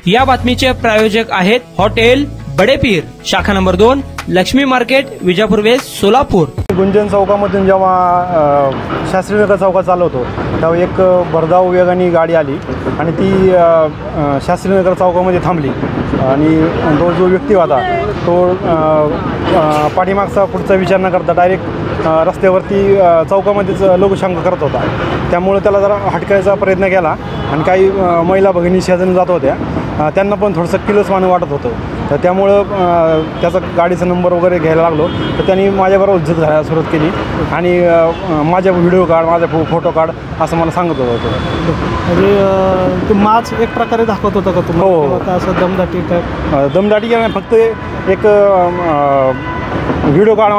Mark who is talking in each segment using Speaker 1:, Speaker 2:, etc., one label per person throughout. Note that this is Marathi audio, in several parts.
Speaker 1: या बातमीचे प्रायोजक आहेत हॉटेल बडेपीर, शाखा number 2, Lakshmi market, Vijapur west, Solapur.
Speaker 2: Gunjan चौकामधून जेव्हा शास्त्रीनगर चौकात चालवतो तेव्हा एक भरधाव वेगाने गाडी आली आणि ती शास्त्रीनगर चौकामध्ये थांबली आणि तो जो व्यक्ती होता तो पाठीमागचा पुढचा विचार न करता डायरेक्ट रस्त्यावरती चौकामध्येच लघुशंका करत होता। त्यामुळे त्याला जरा हटकायचा प्रयत्न केला आणि काही महिला भगिनी शेजारी जात होत्या, त्यांना पण थोडंसं किलसवान वाटत होतं। तर त्यामुळं त्याचा गाडीचा नंबर वगैरे घ्यायला लागलो तर त्यांनी माझ्याबरोबर उज्जत घालायला सुरुवात केली आणि माझ्या व्हिडिओ काढ, माझा फोटो काढ असं मला सांगत होतं।
Speaker 3: म्हणजे माच एक प्रकारे दाखवत होता का तुम्ही?
Speaker 2: हो,
Speaker 3: असं दमदाटी काय?
Speaker 2: दमदाटी काय, फक्त एक व्हिडिओ काढ,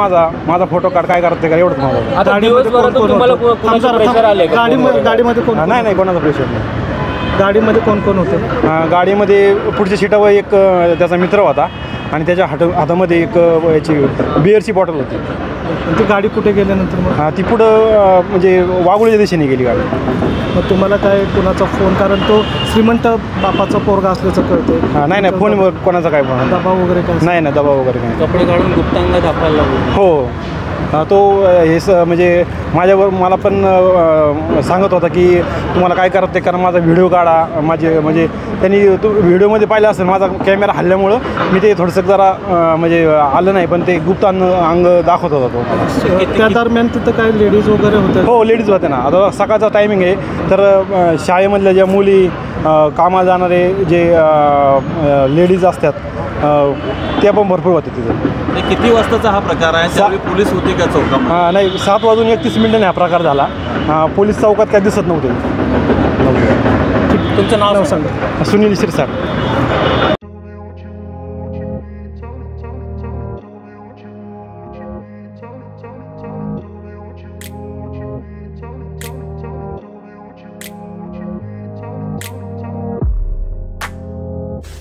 Speaker 2: माझा फोटो काढ, काय करते का एवढंच माझं।
Speaker 3: गाडीमध्ये कोण?
Speaker 2: नाही, कोणाचा प्रेशर नाही।
Speaker 3: गाडीमध्ये कोण कोण होते?
Speaker 2: गाडीमध्ये पुढच्या सीटावर एक त्याचा मित्र होता आणि त्याच्या हातामध्ये एक याची बिअरची बॉटल होती।
Speaker 3: ती गाडी कुठे गेल्यानंतर मग?
Speaker 2: ती पुढं म्हणजे वाघोलीच्या दिशेने गेली गाडी।
Speaker 3: मग तुम्हाला काय कोणाचा फोन, कारण तो श्रीमंत बापाचा पोरगा असल्याचं कळतं?
Speaker 2: नाही, फोनवर कोणाचा काय फोन?
Speaker 3: दबाव वगैरे काय?
Speaker 2: नाही, दबाव वगैरे नाही।
Speaker 1: कपडे काढून गुप्तांग दाखवायला लागले?
Speaker 2: हो, तो हे म्हणजे माझ्यावर मला पण सांगत होता की तुम्हाला काय करत ते, कारण माझा व्हिडिओ काढा माझे, म्हणजे त्यांनी तो व्हिडिओमध्ये पाहिलं असेल माझा कॅमेरा हल्ल्यामुळं मी ते थोडंसं जरा म्हणजे आलं नाही, पण ते गुप्त अंग दाखवत होता तो।
Speaker 3: त्या दरम्यान तिथं काय लेडीज वगैरे होते?
Speaker 2: हो, लेडीज होते ना। आता सकाळचा टायमिंग आहे तर शाळेमधल्या ज्या मुली, कामाला जाणारे जे लेडीज असतात त्या पण भरपूर होते तिथे।
Speaker 4: किती वाजताचा हा प्रकार आहे? त्यावेळी पोलीस होते का चौकात?
Speaker 2: नाही, 7:31 हा प्रकार झाला। पोलीस चौकात काय दिसत नव्हते।
Speaker 3: तुमचं नाव सांगा?
Speaker 2: सुनील शिरसाट।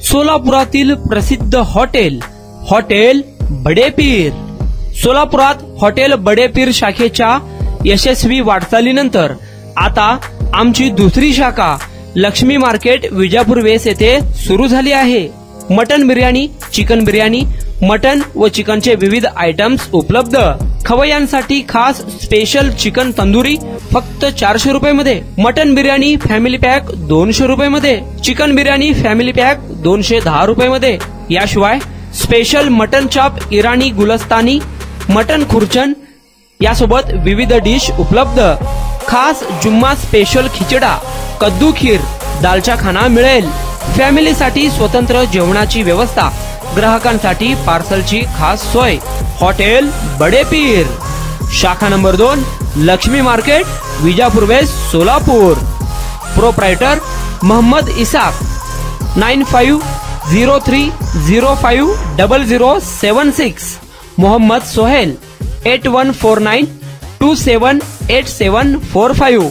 Speaker 1: सोलापुरातील प्रसिद्ध हॉटेल बडेपीर। सोलापुरात हॉटेल बडेपीर शाखेच्या यशस्वी वाटचालीनंतर आता आमची दुसरी शाखा लक्ष्मी मार्केट, विजापूर वेस्ट येथे सुरू झाली आहे। Mutton biryani, chicken biryani, mutton व चिकनचे विविध आयटम्स उपलब्ध। खवय्यांसाठी खास स्पेशल चिकन तंदुरी फक्त 400 रुपये मध्ये, मटन बिर्याणी फॅमिली पॅक 200 रुपये मध्ये, चिकन बिर्याणी फॅमिली पॅक 210 रुपये मध्ये। याशिवाय स्पेशल मटन चाप, इराणी गुलस्तानी, मटन खुर्चन यासोबत विविध डिश उपलब्ध। खास जुम्मा स्पेशल खिचडा, कद्दू खीर, दालचा खाना मिळेल। फॅमिलीसाठी स्वतंत्र जेवणाची व्यवस्था, ग्राहकांसाठी पार्सलची खास सोय। हॉटेल बडेपीर, शाखा number 2, Lakshmi market, Vijapur west, Solapur. Proprietor Mohammed Isak, 9503050076। Mohammed Sohel, 8149278745।